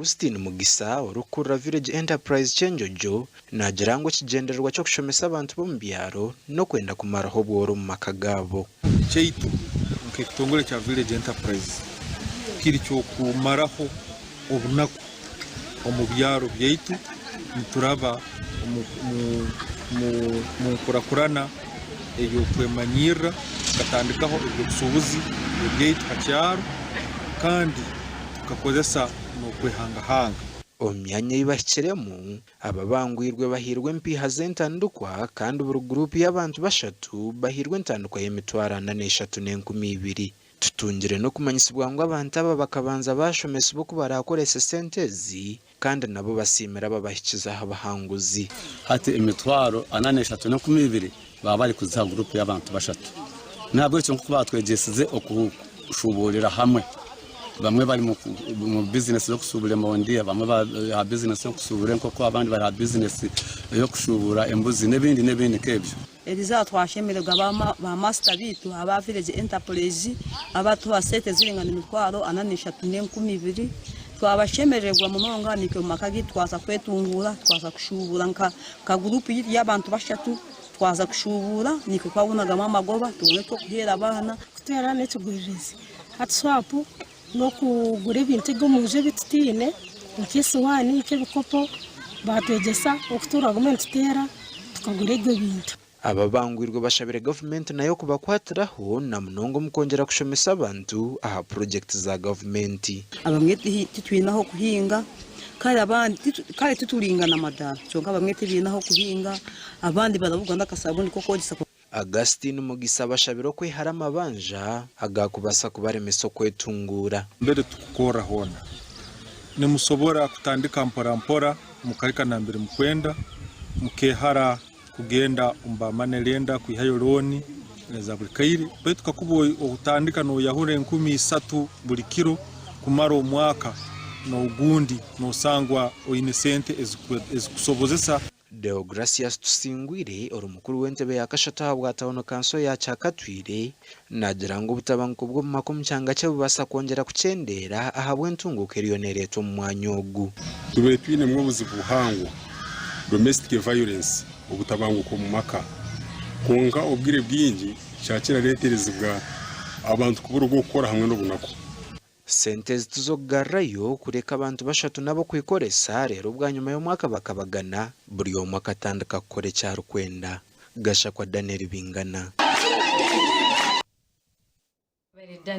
Augustine Mugisa urukura Village Enterprise Chenjojo nagira ngo kigendererwa cyo kushomesa abantu bo mu byaro no kwenda kumaraho bworo mu makagabo cyeitu nk'ekitongole cya Village Enterprise kiri cyo kumaraho obunaku mu byaro byaitu nituraba mu kurakurana eyo kwemanyira katandikaho ibyo kusubuzi byaitu kacyaro kandi tukakozesa no kwehangahanga omyanya yibakiremu ababangwirwe bahirwe mpiha zentandukwa kandi buri group y'abantu bashatu bahirwe ntandukwa y'emitwaro 8,200 tutungire no kumanyisibwa ngo abantu aba bakabanza bashomesa uko barakoresa sentezi kandi nabo basimira babahikiza abahanguzi hati emitwaro 8,200 baba bari kuziha group y'abantu bashatu ntabwo cyo kuba batwegesize okushuburira hamwe bamwe bari mu business yo kusubura mondi bamwe ba business yo kusubura nkoko abandi bari business yo kushubura embuzi nebindi kebyo Eliza twashemererwa ba master bitu aba Village Enterprise abatu basete zirengana imitwaro 8,200 twabashemererwa mu nonganike mu makagi twaza kwetungura twaza kushubura nka group y'abantu bashatu twaza kushubura niko kwabunagamo amagoba tubone ko kuhera abana kutera n'ekiguririzi hatswapu no kugura ibintu byo muje bititine nk'iswani ikebikopo batwegesa okutura government tera tukagura ibyo bintu ababangwirwe bashabire government nayo kubakwatiraho na munongo mukongera kushomesa abantu aha project za government abamwe titwinaho kuhinga kandi abandi kandi tutulingana madara cyonka bamwe tibinaho kuhinga abandi baravuga ndakasabuni koko gisa Augustine Mugisa bashabiro kwe harama banja agakubasa kubaremesa kwetungura mbere tukukora hona nemusobora kutandika mpora mukarika na mbere mukwenda mukehara kugenda umbamane lenda kwihayo loni za buri kairi bwe tukakuboye utandika no yahure 13 buri kilo kumara umwaka no ugundi no sangwa oinesente ezikusobozesa Deogracias Tusingwire urumukuru w'entebe yakashata habwatahono kanso ya Chakatwire nagira ngo butabanko bwo makum cyanga cyo bubasa kongera kucendera ahabwe ntunguke rionereto mu mwanyogu tube twine mu buzibuhango domestic violence ubutabanguko mu maka konga ubwire bwingi cyakira leterezibwa abantu kubura bwo gukora hamwe no bunako sentezi tuzogarayo kureka abantu bashatu nabo kwikoresa rero ubwanyuma y'umwaka bakabagana buri yo mwaka tandika kore cya rukwenda gasha kwa Daniel Bingana